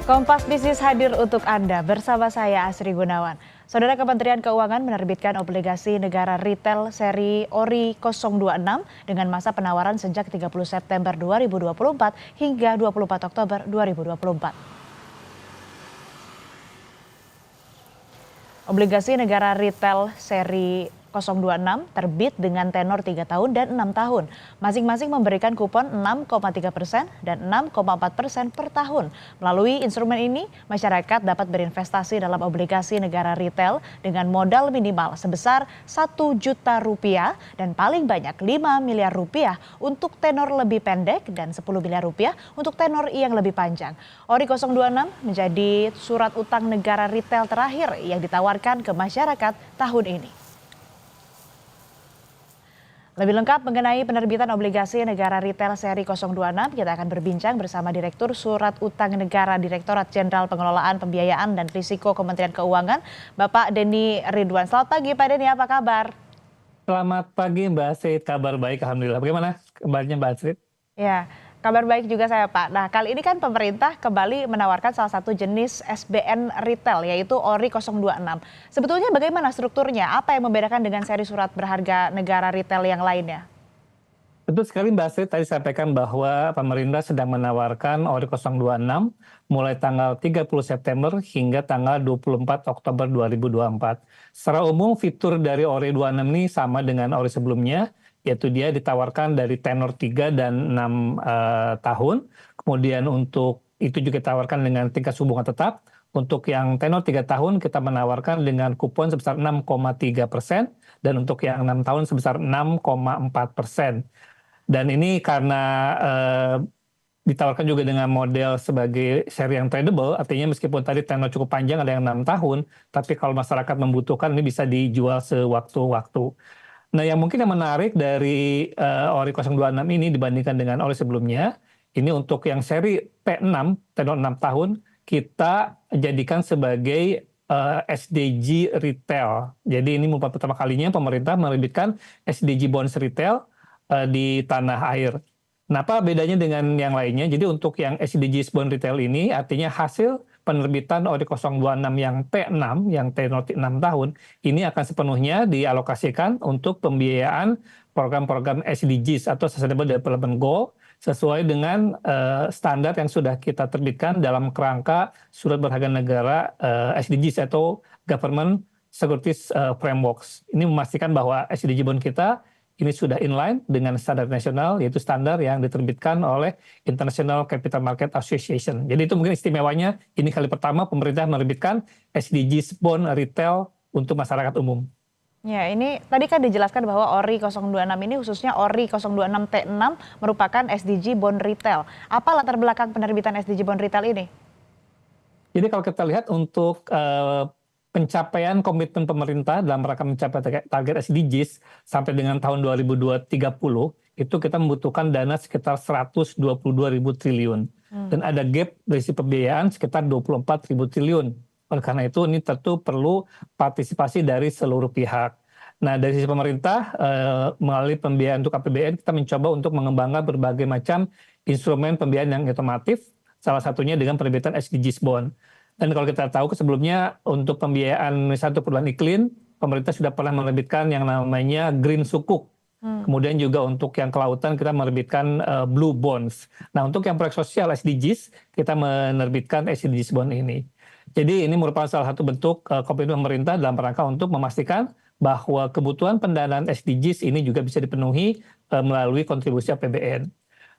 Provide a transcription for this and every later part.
Kompas Bisnis hadir untuk Anda bersama saya Asri Gunawan. Saudara, Kementerian Keuangan menerbitkan obligasi negara retail seri ORI 026 dengan masa penawaran sejak 30 September 2024 hingga 24 Oktober 2024. Obligasi negara retail seri 026 terbit dengan tenor 3 tahun dan 6 tahun. Masing-masing memberikan kupon 6,3% dan 6,4% per tahun. Melalui instrumen ini, masyarakat dapat berinvestasi dalam obligasi negara retail dengan modal minimal sebesar Rp1.000.000 dan paling banyak Rp5 miliar untuk tenor lebih pendek dan Rp10 miliar untuk tenor yang lebih panjang. ORI 026 menjadi surat utang negara retail terakhir yang ditawarkan ke masyarakat tahun ini. Lebih lengkap mengenai penerbitan obligasi negara retail seri 026, kita akan berbincang bersama Direktur Surat Utang Negara Direktorat Jenderal Pengelolaan Pembiayaan dan Risiko Kementerian Keuangan, Bapak Denny Ridwan. Selamat pagi Pak Denny, apa kabar? Selamat pagi Mbak Astrid, kabar baik Alhamdulillah. Bagaimana kabarnya Mbak Astrid? Ya, kabar baik juga saya Pak. Nah, kali ini kan pemerintah kembali menawarkan salah satu jenis SBN retail yaitu ORI 026. Sebetulnya bagaimana strukturnya? Apa yang membedakan dengan seri surat berharga negara retail yang lainnya? Betul sekali Mbak Astrid, tadi sampaikan bahwa pemerintah sedang menawarkan ORI 026 mulai tanggal 30 September hingga tanggal 24 Oktober 2024. Secara umum fitur dari ORI 26 ini sama dengan ORI sebelumnya, yaitu dia ditawarkan dari tenor 3 dan 6 tahun. Kemudian untuk itu juga ditawarkan dengan tingkat suku bunga tetap. Untuk yang tenor 3 tahun kita menawarkan dengan kupon sebesar 6,3% dan untuk yang 6 tahun sebesar 6,4%. Dan ini karena ditawarkan juga dengan model sebagai seri yang tradable, artinya meskipun tadi tenor cukup panjang ada yang 6 tahun, tapi kalau masyarakat membutuhkan ini bisa dijual sewaktu-waktu. Nah, yang mungkin yang menarik dari ORI 026 ini dibandingkan dengan ORI sebelumnya, ini untuk yang seri P6, tenor 6 tahun, kita jadikan sebagai SDG retail. Jadi ini merupakan pertama kalinya pemerintah menerbitkan SDG bonds retail di tanah air. Nah, apa bedanya dengan yang lainnya? Jadi untuk yang SDGs bond retail ini artinya hasil penerbitan ORI 026 yang P6, yang tenor 6 tahun, ini akan sepenuhnya dialokasikan untuk pembiayaan program-program SDGs atau Sustainable Development Goal sesuai dengan standar yang sudah kita terbitkan dalam kerangka surat berharga negara SDGs atau Government Securities Frameworks. Ini memastikan bahwa SDG bond kita ini sudah inline dengan standar nasional, yaitu standar yang diterbitkan oleh International Capital Market Association. Jadi itu mungkin istimewanya, ini kali pertama pemerintah menerbitkan SDGs bond retail untuk masyarakat umum. Ya, ini tadi kan dijelaskan bahwa ORI 026 ini khususnya ORI 026 T6 merupakan SDG bond retail. Apa latar belakang penerbitan SDG bond retail ini? Jadi kalau kita lihat untuk pencapaian komitmen pemerintah dalam rangka mencapai target SDGs sampai dengan tahun 2030 itu kita membutuhkan dana sekitar 122.000 triliun dan ada gap dari sisi pembiayaan sekitar 24.000 triliun. Oleh karena itu ini tentu perlu partisipasi dari seluruh pihak. Nah, dari sisi pemerintah melalui pembiayaan untuk APBN kita mencoba untuk mengembangkan berbagai macam instrumen pembiayaan yang otomatis, salah satunya dengan penerbitan SDGs bond. Dan kalau kita tahu sebelumnya untuk pembiayaan satu perubahan iklim, pemerintah sudah pernah menerbitkan yang namanya Green Sukuk. Kemudian juga untuk yang kelautan kita menerbitkan Blue Bonds. Nah, untuk yang proyek sosial SDGs, kita menerbitkan SDGs Bond ini. Jadi ini merupakan salah satu bentuk komitmen pemerintah dalam rangka untuk memastikan bahwa kebutuhan pendanaan SDGs ini juga bisa dipenuhi melalui kontribusi APBN.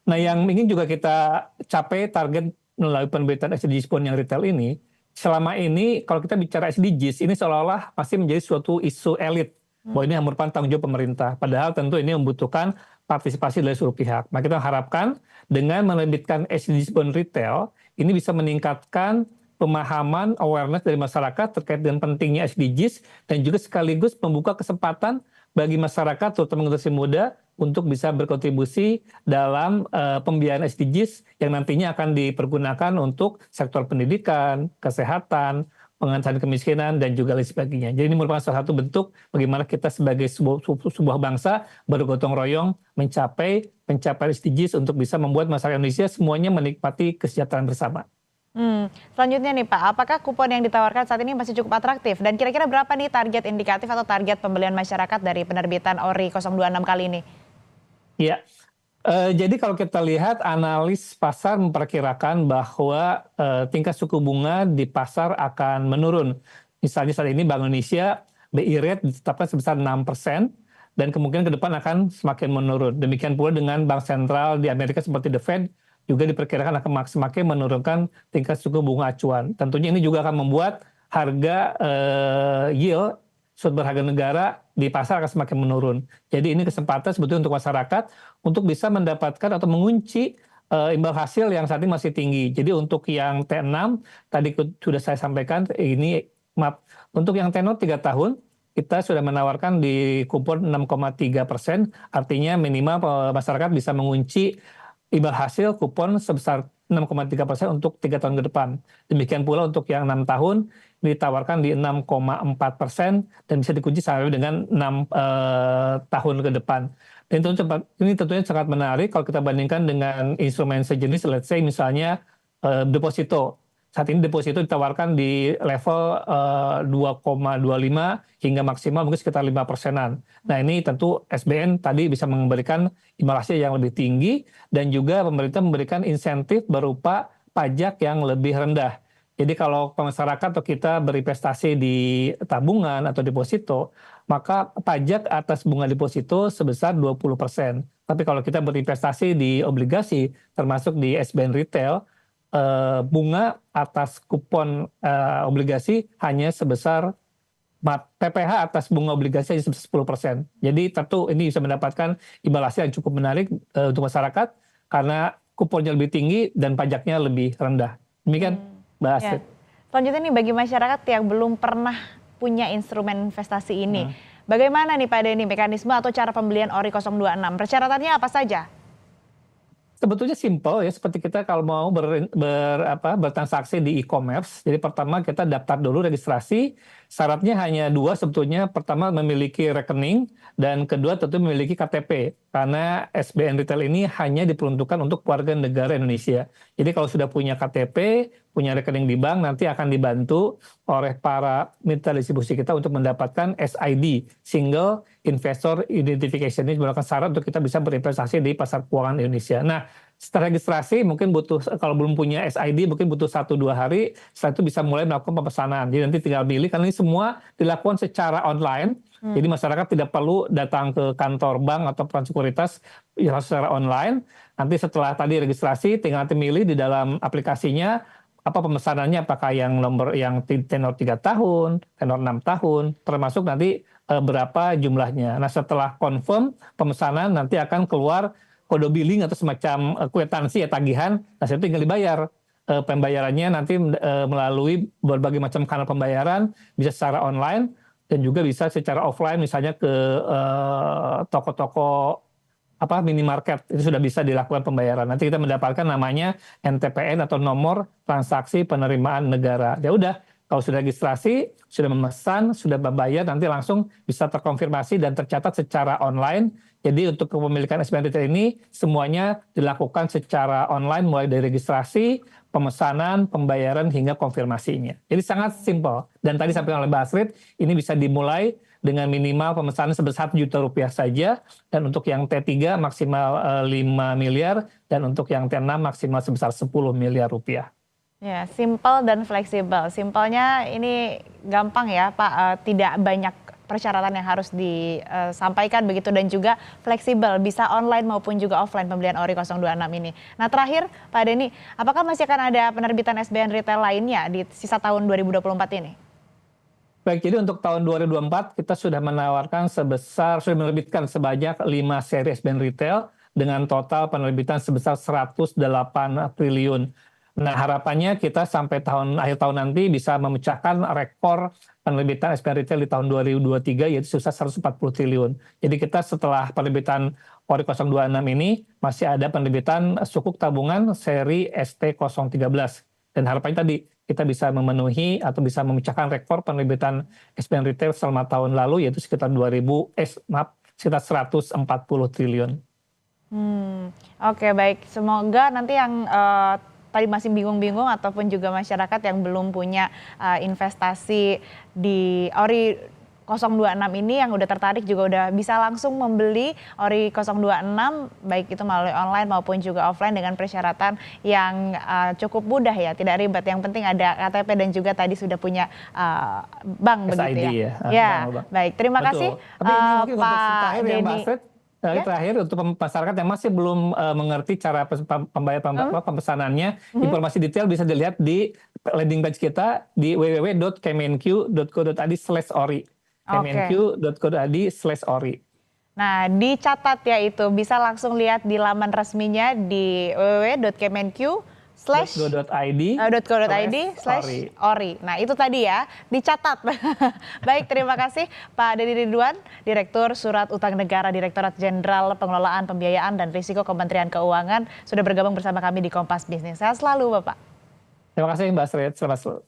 Nah, yang ingin juga kita capai target melalui penerbitan SDGs Bond yang retail ini, selama ini kalau kita bicara SDGs ini seolah-olah masih menjadi suatu isu elit bahwa ini merupakan tanggung jawab pemerintah. Padahal tentu ini membutuhkan partisipasi dari seluruh pihak. Nah, kita harapkan dengan menerbitkan SDGs bond retail ini bisa meningkatkan pemahaman awareness dari masyarakat terkait dengan pentingnya SDGs dan juga sekaligus membuka kesempatan bagi masyarakat terutama generasi muda untuk bisa berkontribusi dalam pembiayaan SDGs yang nantinya akan dipergunakan untuk sektor pendidikan, kesehatan, pengentasan kemiskinan, dan juga lain sebagainya. Jadi ini merupakan salah satu bentuk bagaimana kita sebagai sebuah bangsa bergotong royong mencapai SDGs untuk bisa membuat masyarakat Indonesia semuanya menikmati kesejahteraan bersama. Selanjutnya nih Pak, apakah kupon yang ditawarkan saat ini masih cukup atraktif? Dan kira-kira berapa nih target indikatif atau target pembelian masyarakat dari penerbitan ORI 026 kali ini? Iya, jadi kalau kita lihat analis pasar memperkirakan bahwa, tingkat suku bunga di pasar akan menurun. Misalnya saat ini Bank Indonesia BI rate ditetapkan sebesar 6% dan kemungkinan ke depan akan semakin menurun. Demikian pula dengan bank sentral di Amerika seperti The Fed juga diperkirakan akan semakin menurunkan tingkat suku bunga acuan. Tentunya ini juga akan membuat harga, yield surat berharga negara di pasar akan semakin menurun. Jadi ini kesempatan sebetulnya untuk masyarakat untuk bisa mendapatkan atau mengunci imbal hasil yang saat ini masih tinggi. Jadi untuk yang T6 tadi sudah saya sampaikan ini maaf untuk yang tenor 3 tahun kita sudah menawarkan di kupon 6,3%, artinya minimal masyarakat bisa mengunci imbal hasil kupon sebesar 6,3% untuk 3 tahun ke depan. Demikian pula untuk yang 6 tahun ditawarkan di 6,4% dan bisa dikunci sampai dengan 6 tahun ke depan. Dan ini tentunya sangat menarik kalau kita bandingkan dengan instrumen sejenis, let's say misalnya deposito. Saat ini deposito ditawarkan di level 2,25 hingga maksimal mungkin sekitar 5%-an. Nah ini tentu SBN tadi bisa memberikan imbal hasil yang lebih tinggi dan juga pemerintah memberikan insentif berupa pajak yang lebih rendah. Jadi kalau masyarakat atau kita berinvestasi di tabungan atau deposito, maka pajak atas bunga deposito sebesar 20%. Tapi kalau kita berinvestasi di obligasi, termasuk di SBN Retail, bunga atas kupon obligasi hanya sebesar PPh atas bunga obligasi hanya sebesar 10%. Jadi tentu ini bisa mendapatkan imbal hasil yang cukup menarik untuk masyarakat karena kuponnya lebih tinggi dan pajaknya lebih rendah. Demikian, Mbak Ya. Astrid. Selanjutnya nih bagi masyarakat yang belum pernah punya instrumen investasi ini, bagaimana nih Pak Denny mekanisme atau cara pembelian ORI 026? Persyaratannya apa saja? Sebetulnya simpel ya, seperti kita kalau mau bertransaksi di e-commerce. Jadi pertama kita daftar dulu registrasi, syaratnya hanya dua sebetulnya. Pertama memiliki rekening dan kedua tentu memiliki KTP. Karena SBN Retail ini hanya diperuntukkan untuk warga negara Indonesia. Jadi kalau sudah punya KTP, punya rekening di bank, nanti akan dibantu oleh para mitra distribusi kita untuk mendapatkan SID, Single Investor Identification. Ini merupakan syarat untuk kita bisa berinvestasi di pasar keuangan Indonesia. Nah, setelah registrasi mungkin butuh, kalau belum punya SID mungkin butuh 1-2 hari, setelah itu bisa mulai melakukan pemesanan. Jadi nanti tinggal pilih, karena ini semua dilakukan secara online, jadi masyarakat tidak perlu datang ke kantor bank atau perusahaan sekuritas ya, secara online. Nanti setelah tadi registrasi tinggal nanti milih di dalam aplikasinya apa pemesanannya, apakah yang nomor yang tenor 3 tahun, tenor 6 tahun, termasuk nanti berapa jumlahnya. Nah setelah confirm pemesanan nanti akan keluar kode billing atau semacam kwitansi ya, tagihan. Nah itu tinggal dibayar. Pembayarannya nanti melalui berbagai macam kanal pembayaran, bisa secara online dan juga bisa secara offline, misalnya ke toko-toko minimarket, itu sudah bisa dilakukan pembayaran. Nanti kita mendapatkan namanya NTPN atau nomor transaksi penerimaan negara. Ya udah, kalau sudah registrasi, sudah memesan, sudah membayar, nanti langsung bisa terkonfirmasi dan tercatat secara online. Jadi untuk kepemilikan SBN Retail ini semuanya dilakukan secara online, mulai dari registrasi, pemesanan, pembayaran hingga konfirmasinya. Jadi sangat simpel. Dan tadi sampaikan oleh Mbak Astrid, ini bisa dimulai dengan minimal pemesanan sebesar Rp1 juta saja, dan untuk yang T3 maksimal 5 miliar, dan untuk yang T6 maksimal sebesar 10 miliar rupiah. Ya, simpel dan fleksibel. Simpelnya ini gampang ya Pak, tidak banyak persyaratan yang harus disampaikan begitu, dan juga fleksibel, bisa online maupun juga offline pembelian ORI 026 ini. Nah terakhir Pak Denny, apakah masih akan ada penerbitan SBN Retail lainnya di sisa tahun 2024 ini? Baik, jadi untuk tahun 2024 kita sudah menerbitkan sebanyak 5 seri SBN Retail dengan total penerbitan sebesar 108 triliun. Nah harapannya kita sampai akhir tahun nanti bisa memecahkan rekor penerbitan SBN Retail di tahun 2023 yaitu sebesar 140 triliun. Jadi kita setelah penerbitan ORI 026 ini masih ada penerbitan sukuk tabungan seri ST013. Dan harapannya tadi kita bisa memenuhi atau bisa memecahkan rekor penerbitan SBN Retail selama tahun lalu yaitu sekitar sekitar 140 triliun. Oke baik, semoga nanti yang tadi masih bingung-bingung ataupun juga masyarakat yang belum punya investasi di Ori 026 ini yang udah tertarik juga udah bisa langsung membeli Ori 026 baik itu melalui online maupun juga offline dengan persyaratan yang cukup mudah ya, tidak ribet. Yang penting ada KTP dan juga tadi sudah punya bank SID begitu ya. ya. Ya, Bank. baik. Terima Betul. kasih Tapi ini mungkin untuk Pak terakhir ya Mbak Denny. Astrid, Ya. terakhir untuk masyarakat yang masih belum mengerti cara pemesanannya, informasi detail bisa dilihat di landing page kita di www.kemenq.co.id/ori. kemenq.co.id/ori. Nah, dicatat ya itu, bisa langsung lihat di laman resminya di www.kemenq.co.id/ori. Nah, itu tadi ya, dicatat. Baik, terima kasih Pak Denny Ridwan, Direktur Surat Utang Negara, Direktorat Jenderal Pengelolaan Pembiayaan dan Risiko Kementerian Keuangan, sudah bergabung bersama kami di Kompas Bisnis. Sehat selalu, Bapak. Terima kasih Mbak Astrid. Selamat